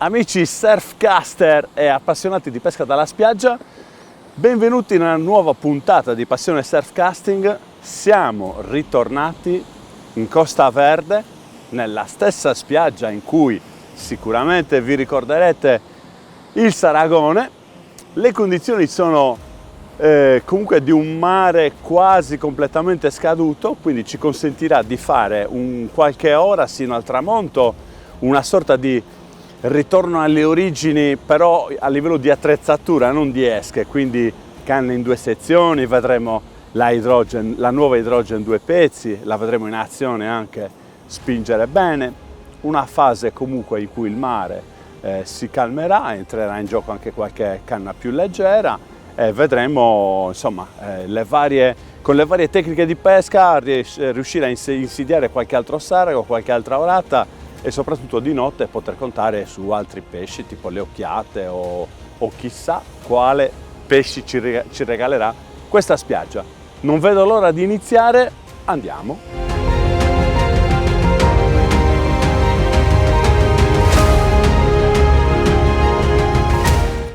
Amici surfcaster e appassionati di pesca dalla spiaggia, benvenuti in una nuova puntata di Passione Surfcasting. Siamo ritornati in Costa Verde, nella stessa spiaggia in cui sicuramente vi ricorderete il Saragone. Le condizioni sono comunque di un mare quasi completamente scaduto, quindi ci consentirà di fare qualche ora sino al tramonto, una sorta di ritorno alle origini, però a livello di attrezzatura, non di esche, quindi canne in due sezioni, vedremo la nuova Hydrogen 2 pezzi, la vedremo in azione anche spingere bene, una fase comunque in cui il mare si calmerà, entrerà in gioco anche qualche canna più leggera e vedremo insomma con le varie tecniche di pesca riuscire a insidiare qualche altro sarago, qualche altra orata e soprattutto di notte poter contare su altri pesci tipo le occhiate o chissà quale pesci ci regalerà questa spiaggia. Non vedo l'ora di iniziare, andiamo!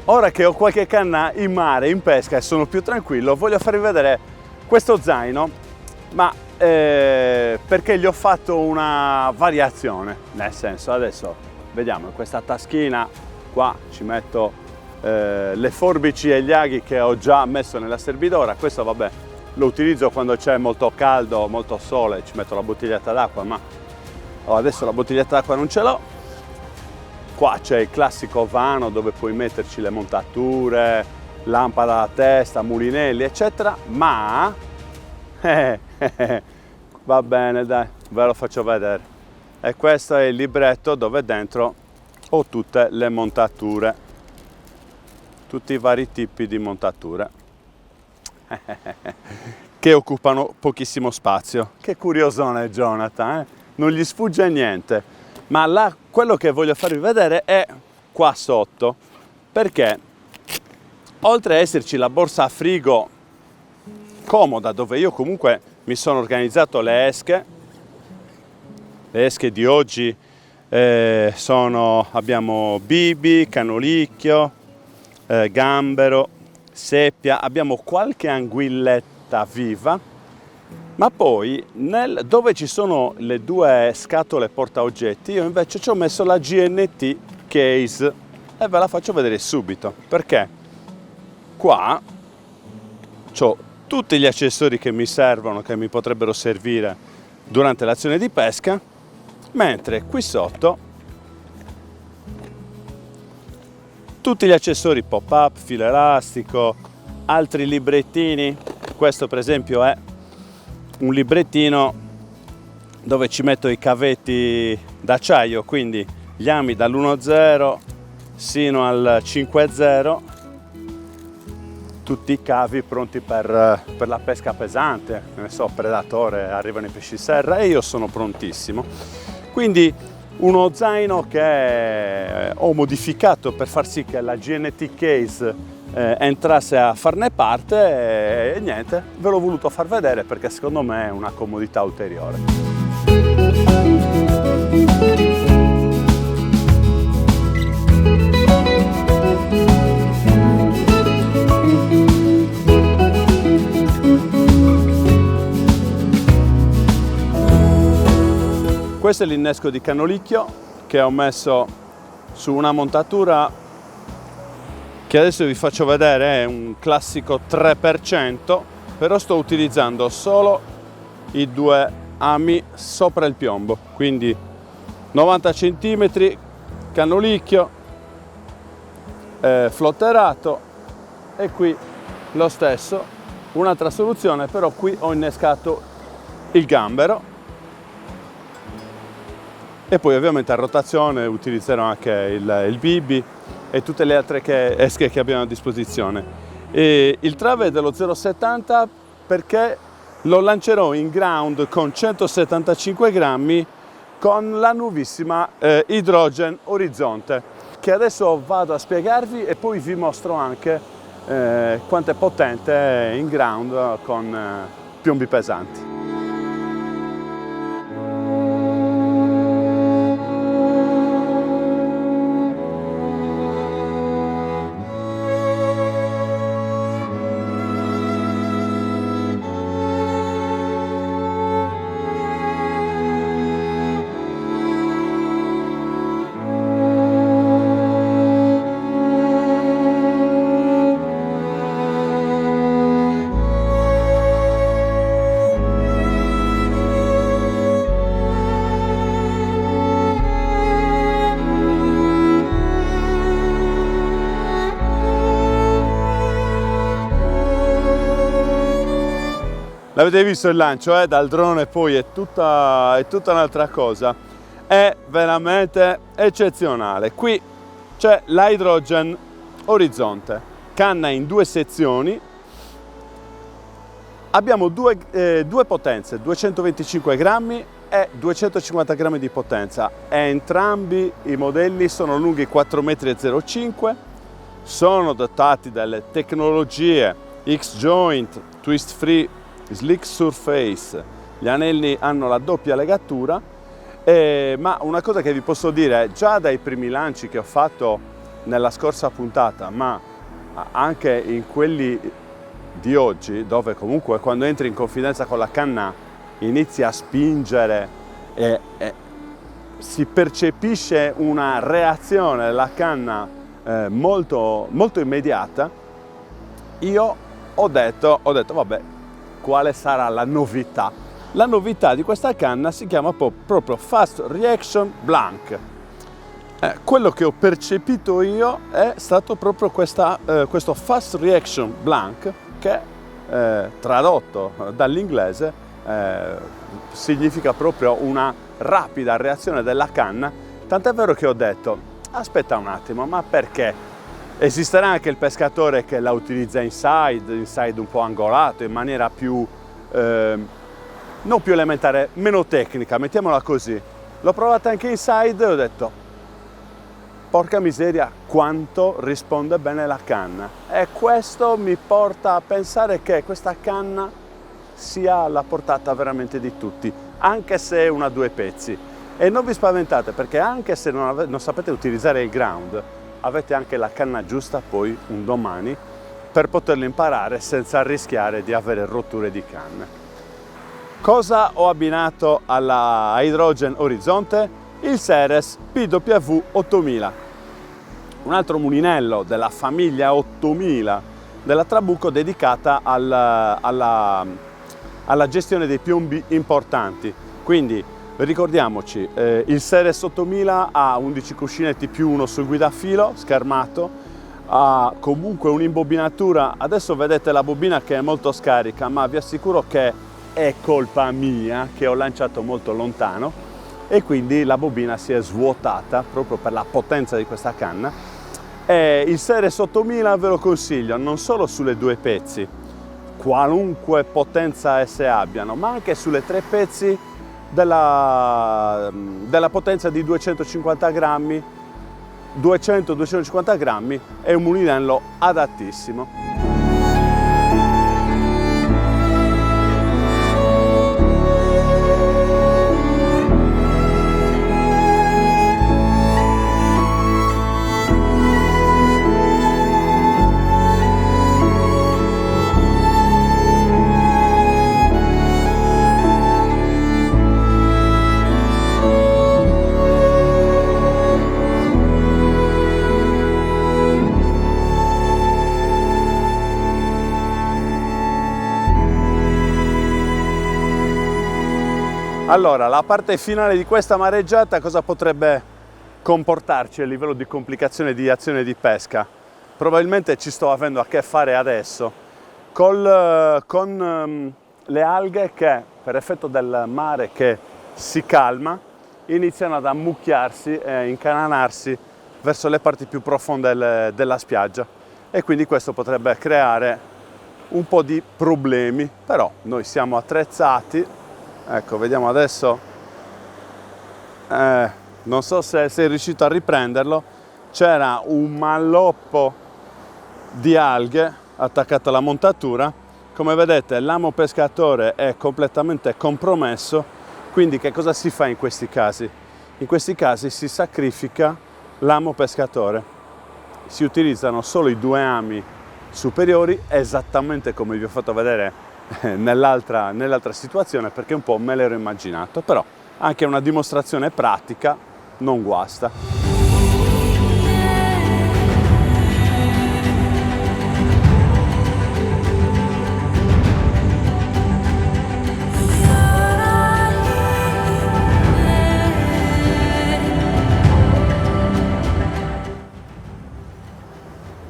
Ora che ho qualche canna in mare, in pesca e sono più tranquillo, voglio farvi vedere questo zaino, ma perché gli ho fatto una variazione, nel senso, adesso vediamo, in questa taschina qua ci metto le forbici e gli aghi che ho già messo nella servidora. Questo vabbè lo utilizzo quando c'è molto caldo, molto sole, ci metto la bottiglietta d'acqua, ma adesso la bottiglietta d'acqua non ce l'ho. Qua c'è il classico vano dove puoi metterci le montature, lampada a testa, mulinelli eccetera, ma va bene, dai, ve lo faccio vedere. E questo è il libretto dove dentro ho tutte le montature, tutti i vari tipi di montature che occupano pochissimo spazio. Che curiosone Jonathan, non gli sfugge niente. Ma quello che voglio farvi vedere è qua sotto, perché oltre a esserci la borsa a frigo comoda, dove io comunque mi sono organizzato le esche di oggi, abbiamo bibi, canolicchio, gambero, seppia, abbiamo qualche anguilletta viva, ma poi dove ci sono le due scatole portaoggetti io invece ci ho messo la GNT case e ve la faccio vedere subito, perché qua ho tutti gli accessori che mi servono, che mi potrebbero servire durante l'azione di pesca, mentre qui sotto tutti gli accessori pop-up, filo elastico, altri librettini. Questo per esempio è un librettino dove ci metto i cavetti d'acciaio, quindi gli ami dall'1.0 sino al 5.0, tutti i cavi pronti per la pesca pesante, ne so, predatore, arrivano i pesci serra e io sono prontissimo. Quindi uno zaino che ho modificato per far sì che la GNT case entrasse a farne parte e niente, ve l'ho voluto far vedere perché secondo me è una comodità ulteriore. Questo è l'innesco di canolicchio che ho messo su una montatura che adesso vi faccio vedere, è un classico 3%, però sto utilizzando solo i due ami sopra il piombo, quindi 90 cm, canolicchio, flotterato e qui lo stesso, un'altra soluzione, però qui ho innescato il gambero. E poi ovviamente a rotazione utilizzerò anche il bibi e tutte le altre esche che abbiamo a disposizione. E il trave è dello 0,70 perché lo lancerò in ground con 175 grammi con la nuovissima Hydrogen Orizzonte, che adesso vado a spiegarvi e poi vi mostro anche quanto è potente in ground con piombi pesanti. L'avete visto il lancio dal drone, poi è tutta un'altra cosa, è veramente eccezionale. Qui c'è l'Hydrogen Orizzonte, canna in 2 sezioni. Abbiamo due potenze, 225 grammi e 250 grammi di potenza. Entrambi i modelli sono lunghi 4,05 m, sono dotati delle tecnologie X-Joint, Twist Free, Slick Surface. Gli anelli hanno la doppia legatura, ma una cosa che vi posso dire, già dai primi lanci che ho fatto nella scorsa puntata, ma anche in quelli di oggi, dove comunque quando entri in confidenza con la canna inizi a spingere e si percepisce una reazione della canna molto immediata, io ho detto vabbè, quale sarà la novità? La novità di questa canna si chiama proprio Fast Reaction Blank. Quello che ho percepito io è stato proprio questo Fast Reaction Blank, che tradotto dall'inglese significa proprio una rapida reazione della canna, tant'è vero che ho detto aspetta un attimo, ma perché? Esisterà anche il pescatore che la utilizza inside un po' angolato, in maniera più non più elementare, meno tecnica, mettiamola così. L'ho provata anche inside e ho detto porca miseria, quanto risponde bene la canna. E questo mi porta a pensare che questa canna sia alla portata veramente di tutti, anche se è una a 2 pezzi. E non vi spaventate, perché anche se non sapete utilizzare il ground, avete anche la canna giusta poi un domani per poterlo imparare senza rischiare di avere rotture di canna. Cosa ho abbinato alla Hydrogen Orizzonte? Il Ceres PW 8000, un altro mulinello della famiglia 8000 della Trabucco, dedicata alla gestione dei piombi importanti. Quindi ricordiamoci, il Ceres 8000 ha 11 cuscinetti più uno sul guidafilo schermato, ha comunque un'imbobinatura. Adesso vedete la bobina che è molto scarica, ma vi assicuro che è colpa mia che ho lanciato molto lontano e quindi la bobina si è svuotata proprio per la potenza di questa canna. E il Ceres 8000 ve lo consiglio non solo sulle 2 pezzi, qualunque potenza esse abbiano, ma anche sulle 3 pezzi della potenza di 250 grammi, 200-250 grammi, è un mulinello adattissimo. Allora, la parte finale di questa mareggiata cosa potrebbe comportarci a livello di complicazione di azione di pesca? Probabilmente ci sto avendo a che fare adesso con le alghe che, per effetto del mare che si calma, iniziano ad ammucchiarsi e incananarsi verso le parti più profonde della spiaggia, e quindi questo potrebbe creare un po' di problemi, però noi siamo attrezzati. Ecco, vediamo adesso, non so se sei riuscito a riprenderlo, c'era un malloppo di alghe attaccato alla montatura. Come vedete l'amo pescatore è completamente compromesso, quindi che cosa si fa in questi casi? In questi casi si sacrifica l'amo pescatore, si utilizzano solo i 2 ami superiori, esattamente come vi ho fatto vedere nell'altra situazione, perché un po' me l'ero immaginato, però anche una dimostrazione pratica non guasta.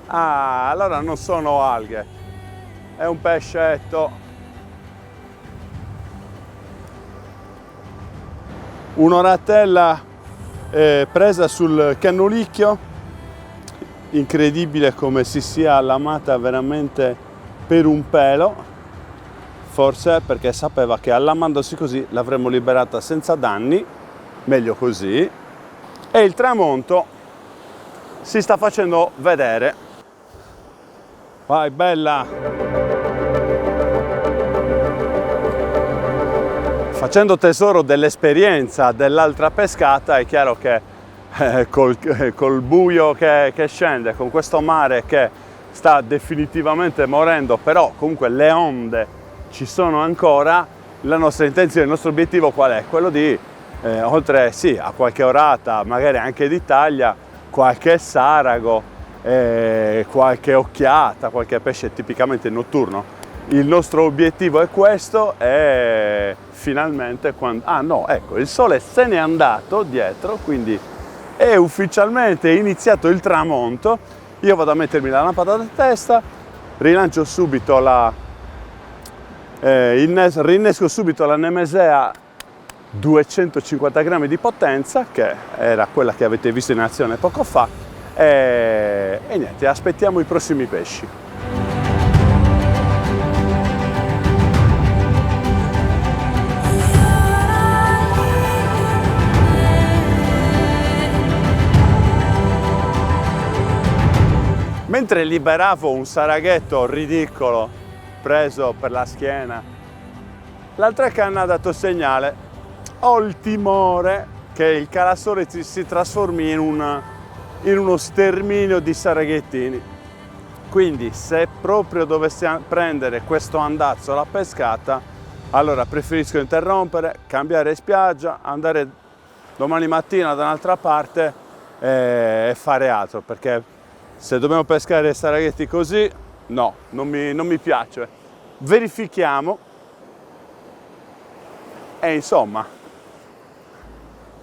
Ah, allora non sono alghe, è un pescetto Un'oratella presa sul cannulicchio, incredibile come si sia allamata veramente per un pelo, forse perché sapeva che allamandosi così l'avremmo liberata senza danni, meglio così. E il tramonto si sta facendo vedere. Vai bella! Facendo tesoro dell'esperienza dell'altra pescata, è chiaro che col buio che scende, con questo mare che sta definitivamente morendo, però comunque le onde ci sono ancora, la nostra intenzione, il nostro obiettivo qual è? Quello di, oltre sì, a qualche orata, magari anche di taglia, qualche sarago, qualche occhiata, qualche pesce tipicamente notturno. Il nostro obiettivo è questo, e finalmente quando... Ah no, ecco, il sole se n'è andato dietro, quindi è ufficialmente iniziato il tramonto. Io vado a mettermi la lampada da testa, rilancio subito rinnesco subito la Nemesea 250 grammi di potenza, che era quella che avete visto in azione poco fa, e niente, aspettiamo i prossimi pesci. Mentre liberavo un saraghetto ridicolo preso per la schiena, l'altra canna ha dato segnale. Ho il timore che il calassone si trasformi in uno sterminio di saraghettini. Quindi se proprio dovessi prendere questo andazzo alla pescata, allora preferisco interrompere, cambiare spiaggia, andare domani mattina da un'altra parte e fare altro, perché se dobbiamo pescare saraghetti così, no, non mi piace. Verifichiamo e insomma,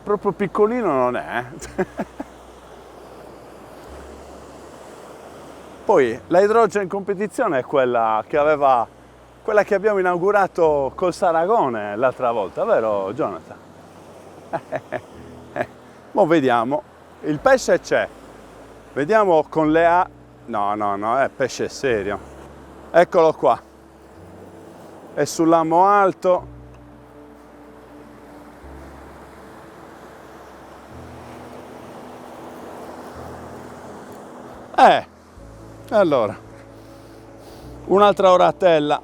proprio piccolino non è. Poi la Hydrogen competizione è quella che abbiamo inaugurato col Saragone l'altra volta, vero Jonathan? Mo vediamo, il pesce c'è. Vediamo con le A... No, è pesce serio. Eccolo qua. È sull'amo alto. Allora. Un'altra oratella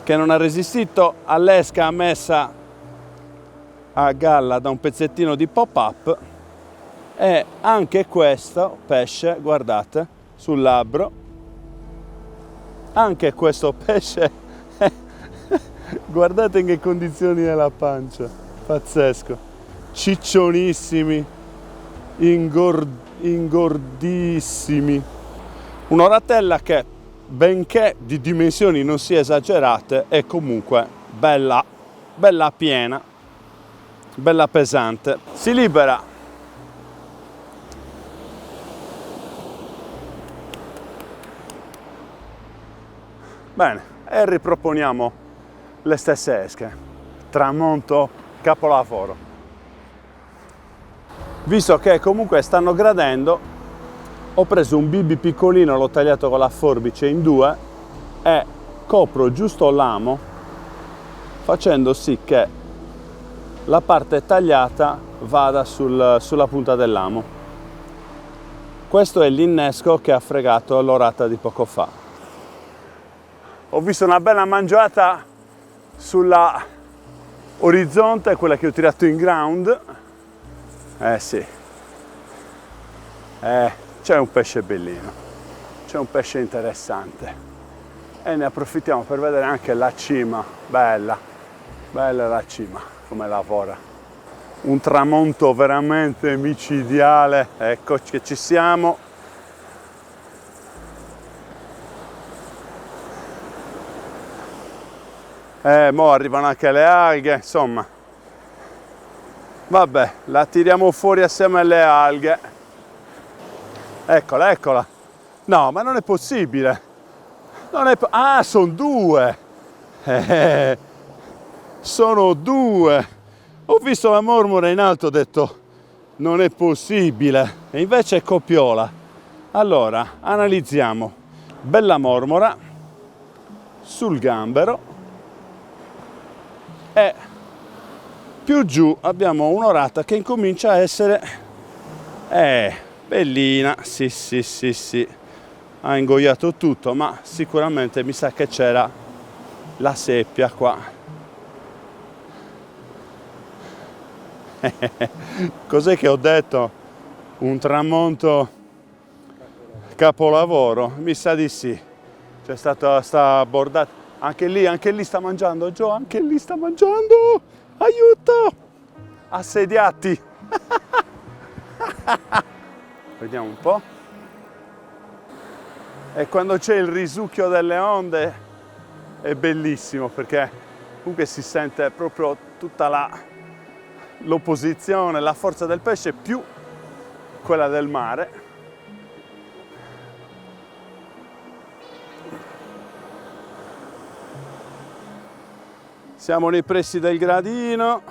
che non ha resistito all'esca messa a galla da un pezzettino di pop-up, e anche questo pesce, guardate, sul labbro, anche questo pesce, guardate in che condizioni è la pancia, pazzesco, ciccionissimi, ingordissimi, un'oratella che, benché di dimensioni non sia esagerate, è comunque bella piena, bella pesante. Si libera. Bene, e riproponiamo le stesse esche. Tramonto, capolavoro. Visto che comunque stanno gradendo, ho preso un bibby piccolino, l'ho tagliato con la forbice in due e copro giusto l'amo, facendo sì che la parte tagliata vada sulla punta dell'amo. Questo è l'innesco che ha fregato l'orata di poco fa. Ho visto una bella mangiata sulla orizzonte, quella che ho tirato in ground. Sì. C'è un pesce bellino, c'è un pesce interessante. E ne approfittiamo per vedere anche la cima. Bella la cima. Come lavora, un tramonto veramente micidiale. Ecco che ci siamo. Mo arrivano anche le alghe, insomma, vabbè, la tiriamo fuori assieme alle alghe. Eccola. No, ma non è possibile, ah, sono due. Sono 2. Ho visto la mormora in alto, ho detto non è possibile, e invece è coppiola. Allora, analizziamo. Bella mormora sul gambero e più giù abbiamo un'orata che incomincia a essere bellina. Sì, ha ingoiato tutto, ma sicuramente mi sa che c'era la seppia qua. Cos'è che ho detto? Un tramonto capolavoro? Mi sa di sì. C'è stata sta bordata. Anche lì sta mangiando, Gio, anche lì sta mangiando. Aiuto! Assediati. Vediamo un po'. E quando c'è il risucchio delle onde è bellissimo, perché comunque si sente proprio tutta l'opposizione, la forza del pesce più quella del mare. Siamo nei pressi del gradino,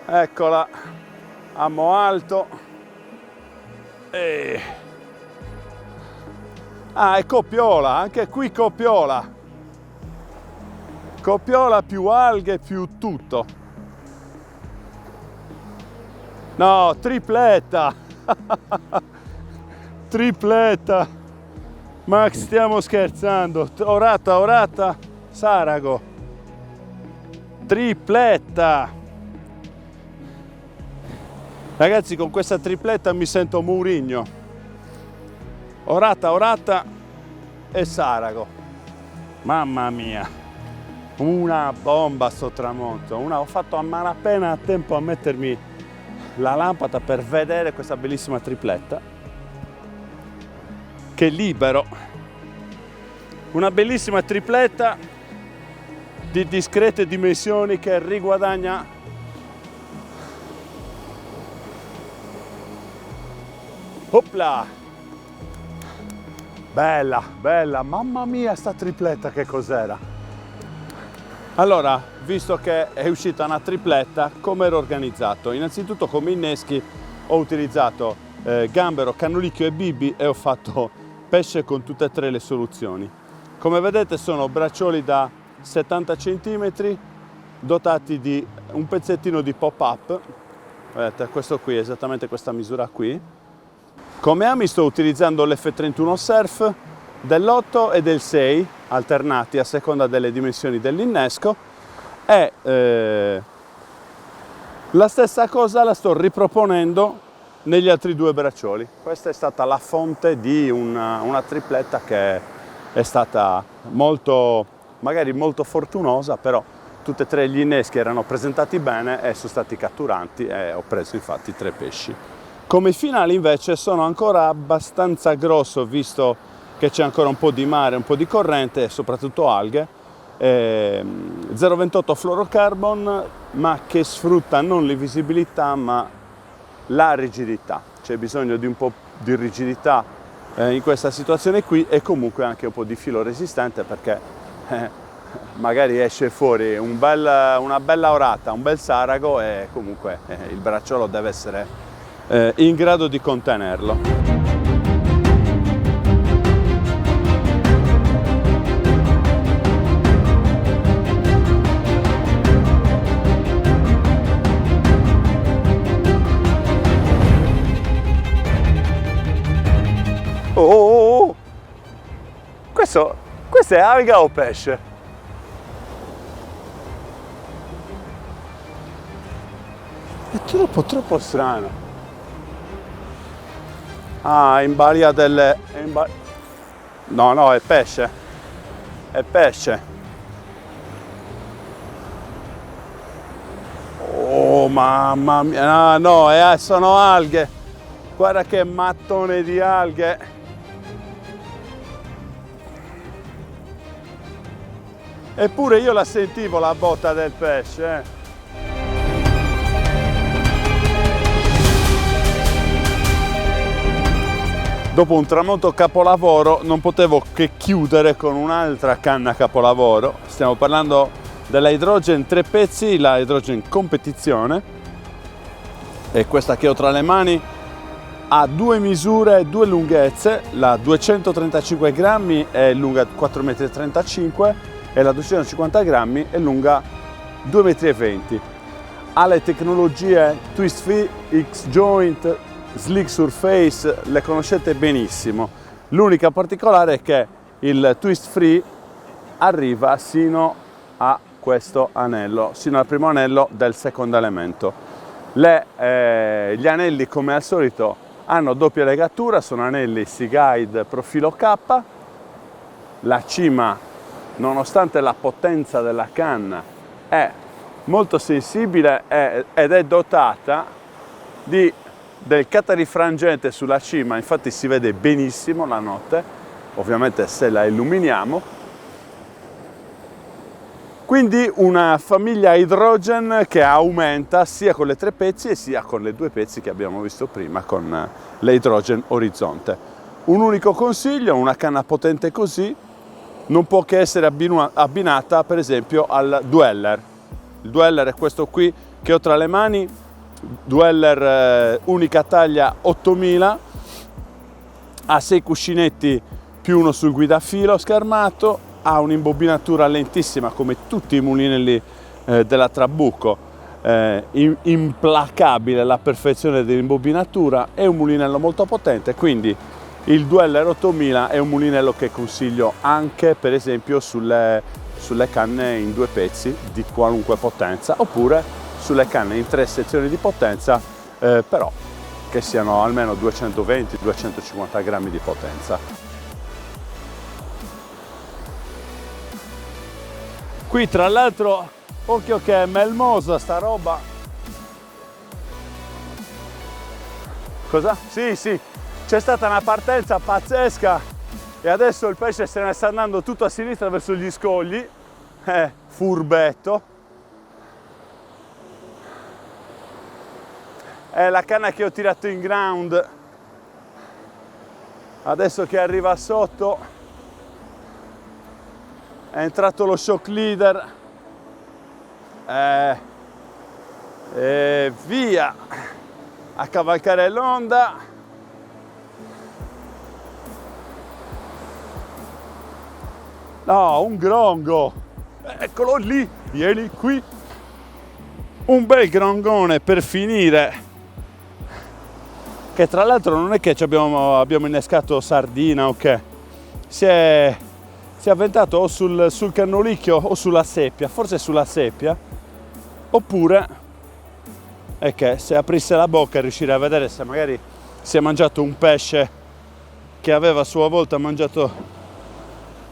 eccola, amo alto. Ah, è coppiola, anche qui coppiola. Coppiola più alghe più tutto. No, tripletta. Tripletta. Max, stiamo scherzando. Orata, Sarago. Tripletta. Ragazzi, con questa tripletta mi sento Mourinho. Orata e Sarago. Mamma mia. Una bomba sto tramonto. Ho fatto a malapena a tempo a mettermi la lampada per vedere questa bellissima tripletta che libero. Una bellissima tripletta di discrete dimensioni che riguadagna opla, bella, mamma mia sta tripletta che cos'era. Allora, visto che è uscita una tripletta, come ero organizzato? Innanzitutto come inneschi ho utilizzato gambero, cannulicchio e bibi e ho fatto pesce con tutte e 3 le soluzioni. Come vedete sono braccioli da 70 cm dotati di un pezzettino di pop-up. Vedete, questo qui, esattamente questa misura qui. Come ami sto utilizzando l'F31 Surf dell'8 e del 6 alternati a seconda delle dimensioni dell'innesco e la stessa cosa la sto riproponendo negli altri 2 braccioli. Questa è stata la fonte di una tripletta che è stata magari molto fortunosa, però tutti e 3 gli inneschi erano presentati bene e sono stati catturanti e ho preso infatti 3 pesci. Come finale invece sono ancora abbastanza grosso, visto che c'è ancora un po' di mare, un po' di corrente e soprattutto alghe. 0,28 fluorocarbon, ma che sfrutta non l'invisibilità ma la rigidità. C'è bisogno di un po' di rigidità in questa situazione qui e comunque anche un po' di filo resistente, perché magari esce fuori una bella orata, un bel sarago e comunque il bracciolo deve essere in grado di contenerlo. Oh! Questo è alga o pesce? È troppo strano. Ah, in balia delle... No, è pesce. È pesce. Oh, mamma mia. Ah, no, sono alghe. Guarda che mattone di alghe. Eppure io la sentivo la botta del pesce. dopo un tramonto capolavoro non potevo che chiudere con un'altra canna capolavoro. Stiamo parlando della Hydrogen 3 pezzi, la Hydrogen competizione, e questa che ho tra le mani ha due misure e due lunghezze. La 235 grammi è lunga 4,35 m e la 250 grammi è lunga 2,20 m. Ha le tecnologie Twist Free, X-Joint, Slick Surface, le conoscete benissimo. L'unica particolare è che il Twist Free arriva sino a questo anello, sino al primo anello del secondo elemento. Gli anelli, come al solito, hanno doppia legatura, sono anelli Seaguide profilo K. La cima, nonostante la potenza della canna, è molto sensibile ed è dotata del catarifrangente sulla cima, infatti si vede benissimo la notte, ovviamente se la illuminiamo. Quindi una famiglia Hydrogen che aumenta sia con le 3 pezzi e sia con le 2 pezzi che abbiamo visto prima con l'Hydrogen Orizzonte. Un unico consiglio: una canna potente così non può che essere abbinata per esempio al Dweller. Il Dweller è questo qui che ho tra le mani, Dweller unica taglia 8000, ha 6 cuscinetti più uno sul guidafilo schermato, ha un'imbobinatura lentissima come tutti i mulinelli della Trabucco, implacabile la perfezione dell'imbobinatura, è un mulinello molto potente, quindi il Dweller 8000 è un mulinello che consiglio anche per esempio sulle canne in 2 pezzi di qualunque potenza, oppure sulle canne in 3 sezioni di potenza, però che siano almeno 220-250 grammi di potenza. Qui tra l'altro, occhio che è melmosa sta roba. Cosa? Sì, c'è stata una partenza pazzesca e adesso il pesce se ne sta andando tutto a sinistra verso gli scogli. Furbetto. È la canna che ho tirato in ground, adesso che arriva sotto è entrato lo shock leader e via a cavalcare l'onda. No, un grongo, eccolo lì, vieni qui, un bel grongone per finire, che tra l'altro non è che abbiamo innescato sardina o che, si è avventato o sul cannolicchio o sulla seppia, forse sulla seppia, oppure è che se aprisse la bocca riuscirei a vedere se magari si è mangiato un pesce che aveva a sua volta mangiato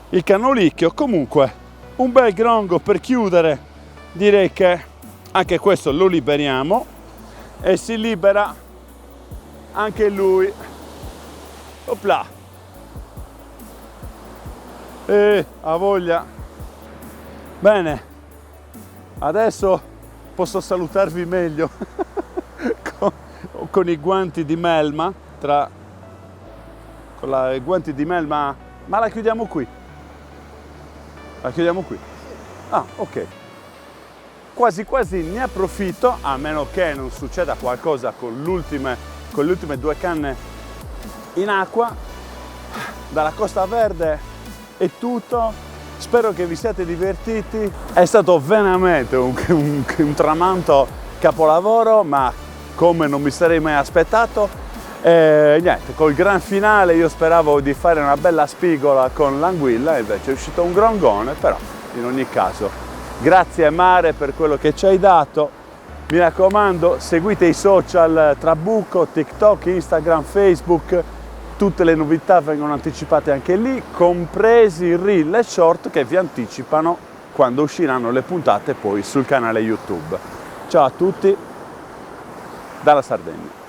il cannolicchio. Comunque un bel grongo per chiudere, direi che anche questo lo liberiamo e si libera anche lui. Opla, ha voglia. Bene, adesso posso salutarvi meglio con i guanti di melma, i guanti di melma, ma la chiudiamo qui. La chiudiamo qui. Ah, ok. Quasi quasi ne approfitto, a meno che non succeda qualcosa con le ultime 2 canne in acqua. Dalla Costa Verde è tutto, spero che vi siate divertiti. È stato veramente un tramonto capolavoro, ma come non mi sarei mai aspettato. E niente, col gran finale io speravo di fare una bella spigola con l'anguilla, invece è uscito un grongone, però in ogni caso grazie Mare per quello che ci hai dato. Mi raccomando, seguite i social Trabucco, TikTok, Instagram, Facebook, tutte le novità vengono anticipate anche lì, compresi i reel e short che vi anticipano quando usciranno le puntate poi sul canale YouTube. Ciao a tutti dalla Sardegna.